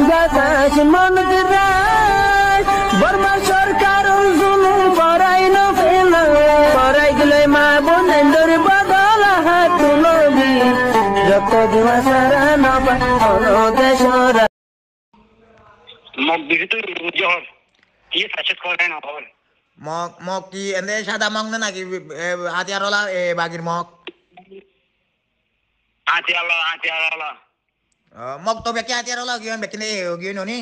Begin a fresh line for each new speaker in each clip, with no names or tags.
বাতাস মন দিরাই বর্মা সরকার জুলুম করাই না ফেলা করাই গেলে মা বোনের বদল হাত তুলবি যত দিবা সারা না পালো দেশরা
মগ বিহিত জহর কি সাচেত করে না খবর
মগ মগ কি এনে সাদা মগ না নাকি হাতিয়ারওয়ালা বাগির মগ
আতিয়ালা
মগ তো বেকি হাতিয়ারওয়ালা গিয়ে বেকি নেই গিয়ে ননি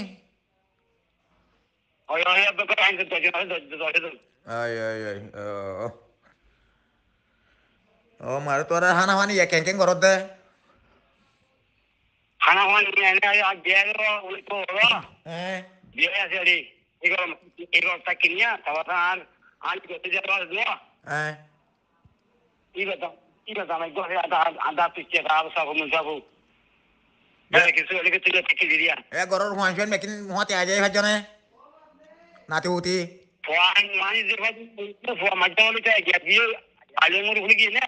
ওই বেকার আইন দজে
ay ay ay মারে তোরা হানা হানি কেন কেন করত দে
খানা খাওয়ান এনে আজ বিয়ে ওই তো
হ্যাঁ
বিয়ে আছে রে এগুলো তা কিনিয়া তারপর আর আজ করতে যাওয়া দোয়া
হ্যাঁ
ইবা আমি গোরে আদা পিছে আদা সব মুজাবু কিছু এদিকে তুই থেকে দিরিয়া
গরর হুয়ান বেকিন হুয়াতে আজ ভাজনে নাতি উতি
ফোয়ান মানি দেখো ফোয়া মজা হলো চাই গিয়ে আলেমুর ভুলে গিয়ে না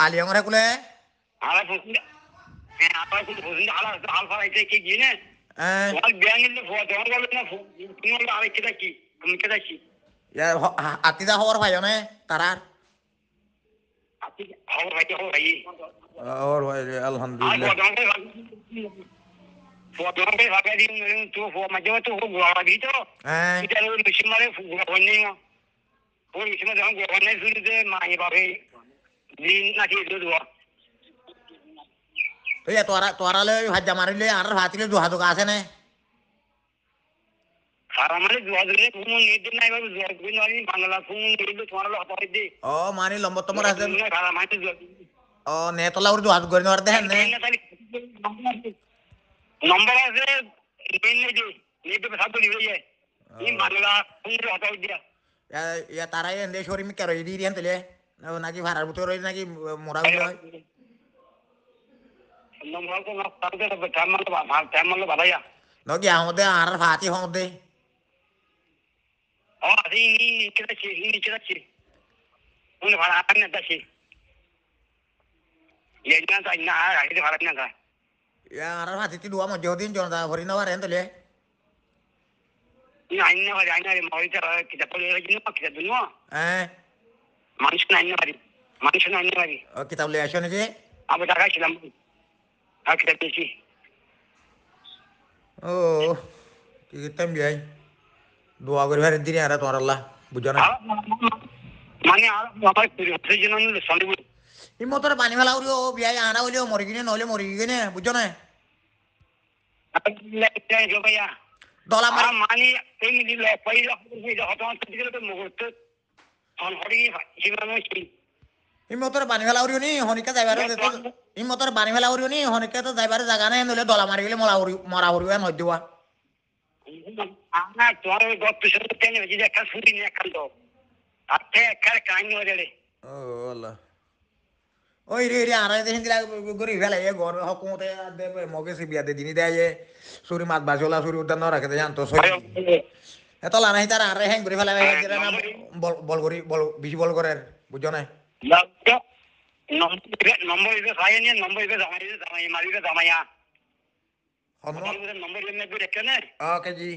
আলিয়ংরে কুলে
আলা ফুসি আলা ফুসি আলা আলফা আইতে কি গিয়ে না তোমার ব্যাঙ্গের ফোয়া তোমার বলে না তুমি আরে কিটা কি তুমি কিটা কি
আতিদা হওয়ার ভাইজনে তারার और भाई अल्हम्दुलिल्लाह
फोटो पे भागे दिन तो फो मजे तो हो गुआ भी तो इधर वो मिशन मारे गुआ बनने वो मिशन में हम गुआ बनने शुरू से माई बाबे दिन ना थी दो
तो ये तोरा ले हज मारे ले आर हाथी ले दुहा तो कासे ने
सारा मारे दुआ दे तुम नींद नहीं बाबू दुआ कोई नहीं बांग्ला तुम नींद तुम्हारा लो हटा दे
ओ मानी लंबो तो मरा से
सारा मारे दुआ
ओ ने तो लाउर दुहा तो करने वाले हैं ने
नंबर से नहीं दे नहीं तो सब बोली है ये बांग्ला तुम लो हटा दिया
या तारा ये इंदे शोरी में क्या रोई दी रियन तले ना कि भाड़ा बुतो रोई ना कि मोरा भी रोई
नंबर को ना ताकत तो टाइम मतलब बताया
नो क्या होते आर हाथी होते
अरे ini kita sih उन्हें भाड़ा आने दस ही ये ना तो इन्ना आ रहा है भाड़ा ना का
या आर हाथी ती दुआ मजो दिन जोन दा भरी ना वारे तले
ini इन्ना वाले इन्ना ये मौज तो kita boleh lagi nih kita dulu manusia इन्ना वाली
किताब ले आशो ने जे
अब जागा kita kita besi
ओ kita biay दुआ कर भारे दिन यार तोरा अल्लाह बुझो ना
माने हमारे प्रेसिडेंट ने सॉलिड
इ मोटर पानी वाला उरियो बिया आना बोलियो मरगिने नले मरगिने बुझो ना
जो भैया
डॉलर मार
मानी एक दिन ले पहिला जो हटान से तो मुगत on हड़ी जीवन में
इ मोटर पानी वाला उरियो नी होनिका जायबारे तो इ मोटर पानी वाला उरियो नी होनिका तो जायबारे जागा ने नले डॉलर मार गेले मरा उरियो न दिवा
आना तोरे गप पिछले तेने वजह का सुरी ने कर दो आते कर कानी हो रे
ओ अल्लाह ओइ रे आरे देन दिला गरी फेला ये घर हकुमते दे मगे से बिया दे दिनी दे ये सुरी मात बाजोला सुरी उदन न रखे जान तो सही एतो लाना ही तारा आरे हें गरी फेला हे ना बल बिज बल करे बुझो ना
नंबर इधर खाया नहीं नंबर इधर जमाई मारी का जमाया नंबर लेने भी रखे ना
ओके जी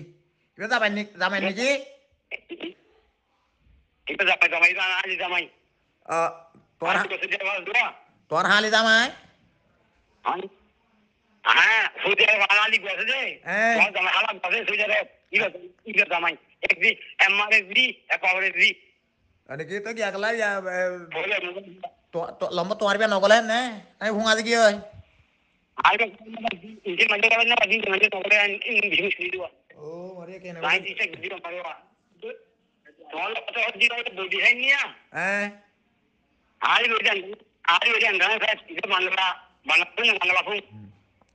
ये zaman ni ji
itu जमाई का आज जमाई
तुर हाली जमाई
हाँ सुजय वाला ली बस दे बहुत जमाई हाला बस सुजय इधर जमाई एक दी एमआरएस दी एपावरेस दी
अरे की तो क्या कला या तो लंबा तुम्हारे पे नौकल है ना नहीं भूंगा दे क्यों
आज इनके मजे का ना अभी मजे नौकल है इन बिजनेस ली हुआ
ओ मरे के ना
लाइन से गिरी मारेगा तो पता है जी तो बोली है नहीं
हैं
आज वेदन अंदर है इधर बांग्ला फूल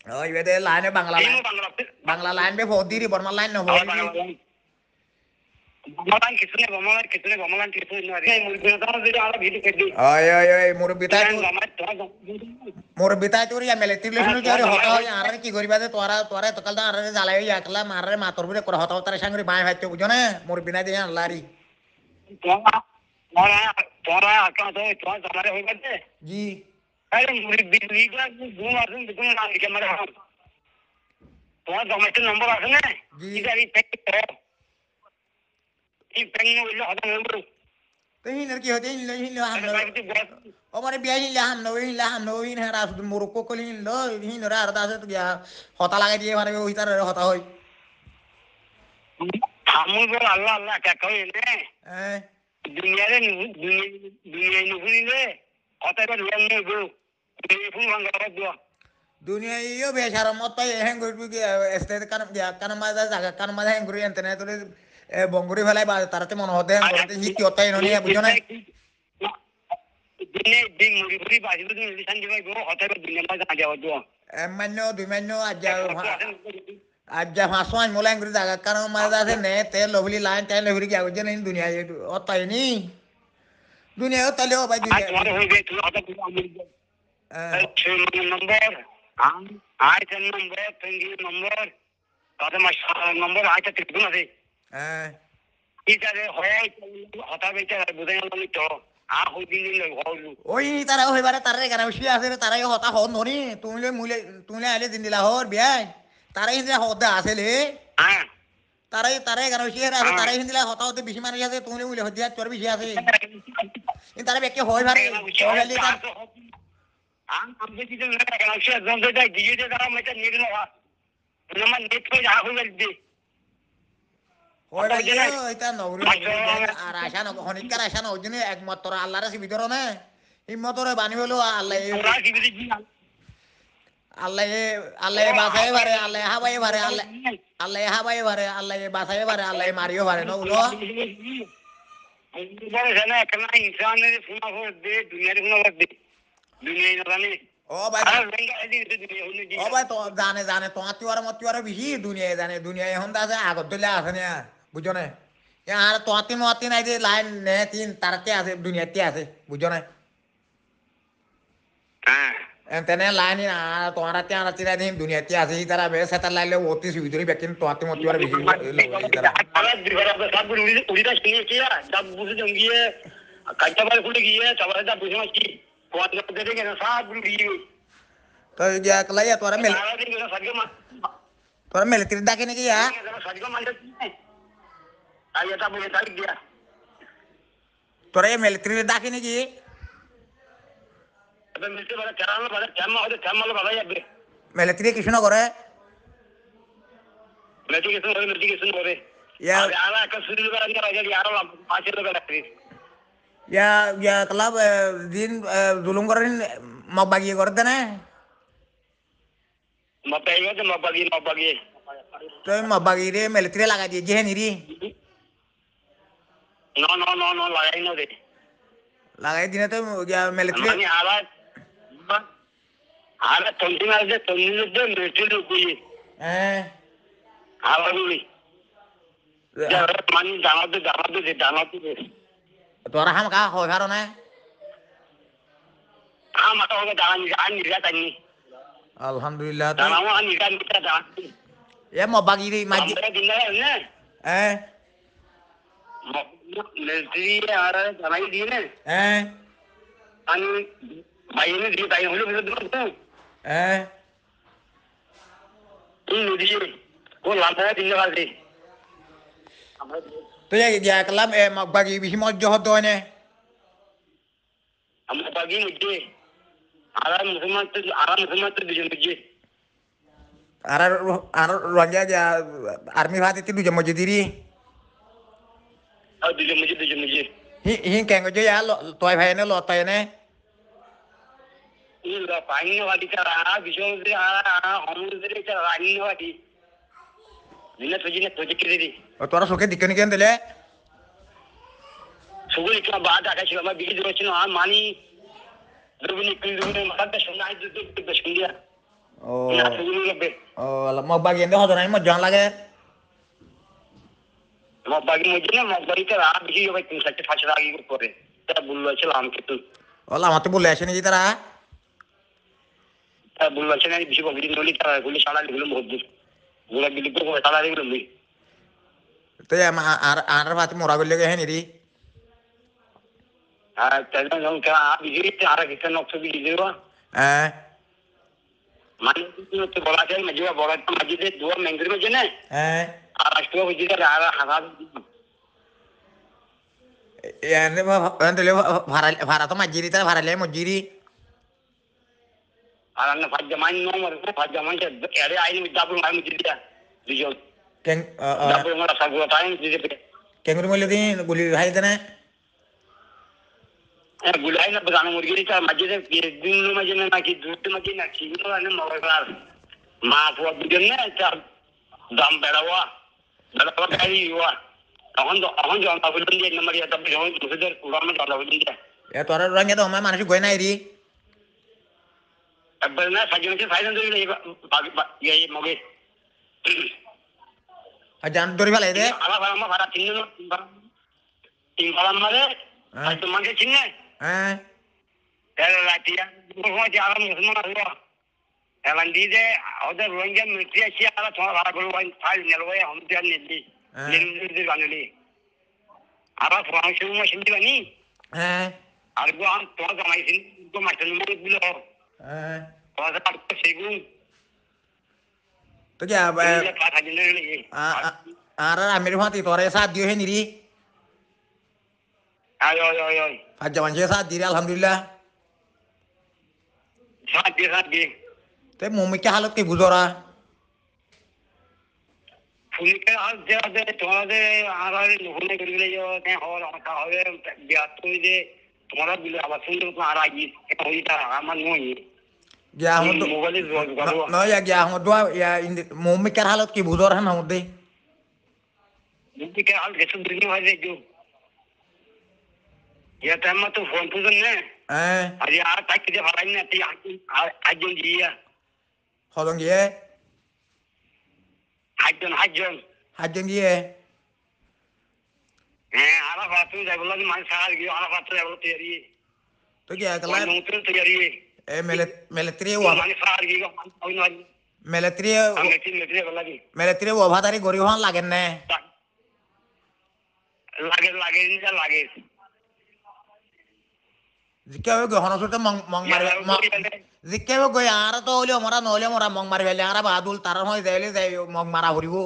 ओ ये दे लाइन है बांग्ला लाइन पे बहुत दी बर्मा लाइन न हो
बमलान कितने बमलान नहीं मुर्गी तो दे आला भीड़ कर दी
ओए मोर बिताय तोरी या मेले तिरलेशन के होता हो यार की गरीबा दे तोरा तो कल आरे जाला या कला मारे मातर बुरे कर होता तारे संगरी बाय भाई बुझो ना मोर बिना दे लारी
तोरा का तो हमारे हो गए
जी
अरे मुर्गी बिजली का घूम आदमी दुकान ना के मारे তোমার জমাইতে নম্বর আছে না
জি।
এই প্যাং হইলে হতা নেব
তো হিনের কি হতে হিনলো হামলো ও মানে বিয়া হিনলে হামলো হিন হেরা শুধু মুরুক্কো কলি হিনলো হিনরে আর দাসে তো গিয়া হতা লাগাই দিয়ে মানে ওই তার হতা হই
আমুল বল আল্লাহ আল্লাহ কাকা হইলে
হ্যাঁ
দুনিয়ারে দুনিয়ায় নুফুনিলে হতা এবার লোন নেব ফুল ভাঙ্গা দোয়া
dunia iyo biasa mot pa yang gue pergi estate kan mada jaga kan mada yang gue internet tuh bongguri balai ba tarate mon hote yang gue hit yotta ini ya bujona
dunia di muri muri ba itu di sanji ba go hota ba dunia ba jaga dua
emmanyo dumanyo aja masuan mulai yang gue jaga kan mada se ne te lovely line te lovely kya gue ini dunia itu otta ini dunia otta leo ba dunia
तुम्हारे हो गए तू आता तू number I number तंगी number आता master number I त्रिभुवन আছে ইতারে হয় হতা বেচা বুঝাই আমি তো আ হইদিন হইলু
ওই তারা হইবারে তারে গানা উঠি আছে তারাই হতা হন ধনি তুমিলে আইলে দিন দিলা হর বিয়াই তারাই হিন্দা হদা আসেলে
হ্যাঁ
তারাই গানা উঠি আছে তারাই হিন্দিলা হতা হতে বেশি মারি আছে তুমিলে মুলে হদিয়া তোর বেশি আছে তারা বেকে হইবারে হইলি তার
আমি বেশি তো না কেন সে জমতে গিয়ে যে তারা মেটা নিয়ে দিল নাম নেট করে যা হইল দি
হইরা গিয়ে এটা নগরী আর আশা নগ হনিকার আশা নগ জন্য একমাত্র আল্লাহর আছে ভিতর না হিম্মতরে বানি হলো আল্লাহ আল্লাহ আল্লাহ বাসায় পারে আল্লাহ হাবাই পারে আল্লাহ আল্লাহ হাবাই পারে আল্লাহ বাসায় পারে আল্লাহ মারিও পারে না বলো
ইনসানের ফোনা দে দুনিয়ার ফোনা দে দুনিয়া না জানি
ও ভাই তো জানে তো আত্মীয় বেশি দুনিয়ায় জানে দুনিয়ায় এখন আছে আগত দিলে আছে না বুঝো না আর তো আত্মীয় নাই যে লাইন নে তিন তারতে আছে দুনিয়াতে আছে বুঝো না তেনে লাইন আর তোমার আত্মীয় নাই দিন দুনিয়াতে আছে তারা বেশ সেটার লাইলে অতি সুবিধা বেকিন তো আত্মীয় বেশি তো ya kelai ya tuara mel tidak ini ya tuara ya mel tidak ini ki mel tidak kisuna kore ya kelab din dulung korin mau bagi korde na
mabagi
to mabagi re military laga di je niri
no lagai no de
lagai dina to ya military
ani ala tontina de military ko ye ala duli ya mani dana de
to raham ka ho garo na
ama to ga ani ga tani
alhamdulillah to
dana ani ga kita da
ya mabagi re maji
military ara dana di ne ani bayine di bayi hulu bisu tu ini dia ko lampu dinne wali
to ya kelam mabagi bisi mo joh to ne
amma bagi mujhe ara muhammad dijunji
ara ranja ya army hati itu jam diri
dijunji
hi keng jo ya lo toy bhai ne lo toy ne
ini paine wadi cara bisho se ara hamu se cara rani wadi dina project kiri
tora soke dikene ken dele
sugul ka baad aka shima bigi dochino mani dubni kiri mata shunai du shundia
oh mau bagian deh hotor mau jangan lagi
mau bagi mujhe mau bagi ka bigi yo bhai 360 lagi করে তা বললো ছিলাম কিন্তু
oh lama tuh boleh sini kita lah
তা বললো ছিলাম বেশি বগি নলি তারা গুলি শালা গুলো মধ্যে গুলা গিলি তো শালা গুলো মি
তো ya ar hati murah beli ke ini di
তাই জন্য কা বিজি তারা কিছু নকশা বিজি দেবা মানে তো বলা যায় মাঝে বড় মাঝে দুয়া মেঙ্গির মাঝে না আর রাষ্ট্র হইছে আর হাজার
এনে এনে ভাড়া তো মাজুরি তার ভাড়া লে মজুরি
আর না ফাজমান নম্বর ফাজমান এরে আইনি দাবুর মাই মুজি দিয়া দুজন
কেন
দাবুর মারা সাগুয়া টাইম দিতে
কেঙ্গুর মইলে দিন গুলি হাই দেনা
গুলাই না বাগান মুরগি তা মাঝে দিন মাঝে না কি দুটো মাঝে না কি না মগর মা ফুয়া দুজন না দাম বেড়াওয়া গাড়ি হওয়া তখন জন বলুন যে নম্বর এটা যখন দুধের পুরানো জন বলুন যে
এ তোর রঙে তো আমার মানুষ গয় নাই রি
একবার না সাজিয়ে ফাইনাল ধরে এই মগে
জান ধরি ফেলাই দে
আমার ভাড়া তিন ভাড়া মারে আর তোমাকে চিনে
হ্যাঁ
রাতিয়া মুসলমান আসবো এখন দিয়ে ওদের রোহিঙ্গা মিলিটারি আসি আর তোমার ভাড়া করবো ফাইল নেলবো হমদিয়ার নিলি বাঙালি আবার ফরাংশ সিন্ধি বানি
হ্যাঁ
আর তোমার জামাইছেন তো মাস্টার নম্বর দিল
হ্যাঁ
সেগুন
তো কি আর আমির ভাতি তোরে সাথ দিও হে নিরি
আয়
আজ জামান যে সাথ দিরে আলহামদুলিল্লাহ
সাথ দিয়ে
ते मम्मी के हालत के गुजरा
ফুলকে আর যে তোমাদের আর লোহনে গেলে যে হওয়ার কথা হবে বিয়াত যে তোমরা বিলে আবার সুন্দর আর আগে ওইটা আমার নয়
गया हम तो
মোবাইলে জোর করো
न या गया हम दो या मम्मी के हालत की गुजरा है ना होते
मुझे क्या हाल कैसे दुनिया वाले जो ये टाइम में तो फोन तो ने अरे यार तक के भराई ने ती आज जो जी है
होदों ये हाजन ये
आला बात तो जब लगी मान साल की आला बात तो जब तैयारी
तो क्या कल
नौकरी तैयारी
ए मिलिट्री वो
मान साल की
मिलिट्री वो भातारी गोरीवान लागेन ने
लागे
जिक्के वो गहना सुटे मंग मारे जिक्के वो गया आरा तो ओलियो मोरा मंग मारे वेले आरा बादुल तारा होय देले दे मंग मारा हरिवो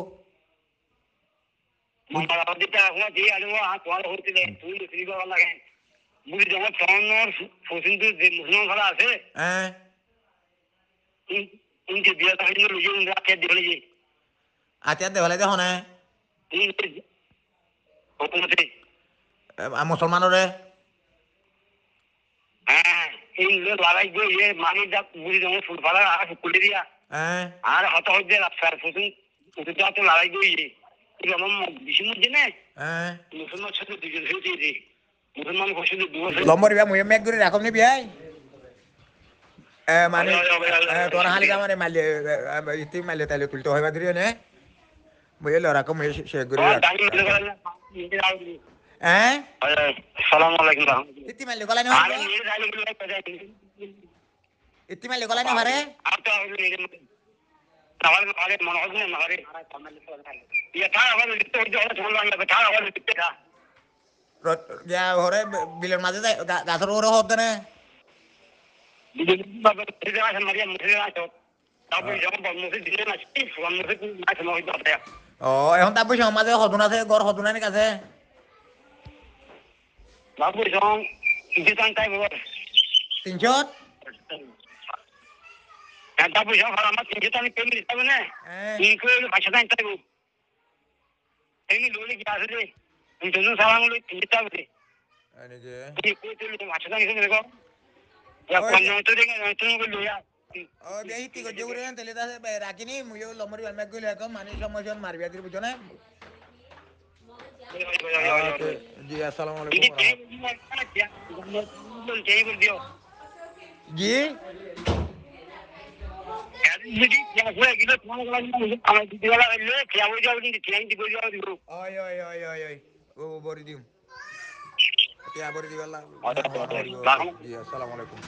मंगला दिता हुआ जी आलवा तोर होती ले तू दूसरी को वाला है मुझे जब फोन और फोन तो मुस्लिम वाला আছে उनके दिया था जो लोग उनका क्या दे लीजिए
आते दे वाले दे होने
हुकूमत
मुसलमानों रे
इन लोग लड़ाई जो ये मानी जब मुझे जब फुल वाला आ फुल दिया আর হত হইছে রাস্তার ফুসুন ফুসুটা তো লড়াই গই এই আমার বিষ্ণু জেনে মুসলমান সাথে দুজন হইছে রে মুসলমান কষ্ট দুজন
লম্বর বিয়া মুয়ে মেক করে রাখম নি বিয়াই মানে তোর হালি মানে মালে ইতি মালে তাইলে তুলতে হইবা দিও নে মুয়ে লরা কম সে করে
আসসালামু আলাইকুম
ইতি মালে গলা নে इतनी में लेकोला नहीं हमारे
आप तो सवाल में आगे मनोज ने हमारे ये था अगर तो जो छोड़ रहा है बता अगर कितने था
या हो रहे बिलन माजे गासर हो रहे होते ने
बाबा तेरे से मरिया मुझे ना तो तब जब मुझे दिले ना स्टिफ हम मुझे ना समझ पाते
ओ এখন তাবো সমাজে হদুনা আছে গর হদুনা নি কাছে
বাবু সং ইজিতান টাইম ওভার
300
তারপর যখন আমার তিনশো টাকা পেমেন্ট দিতে হবে না ইনকো বাসা টাইম টাইম এমনি লোনে কি আসলে দুজন সালামগুলো তিনশো টাকা করে এই কই তুই বাসা টাইম হিসেবে দেখো या cuando tú tengas tú no lo ya
o de ahí tigo yo creo que le das rakini muyo lomori al megul ko mani সমজন মারবি আদির বুঝো না জি আসসালামু আলাইকুম জি
मुझे क्या हुआ कि तो तुम्हारा हमारे दीवाला ले क्या हो जाओ नहीं क्या नहीं हो जाओ
ओय वो बोरी दिम क्या बोरी दीवाला जी अस्सलाम वालेकुम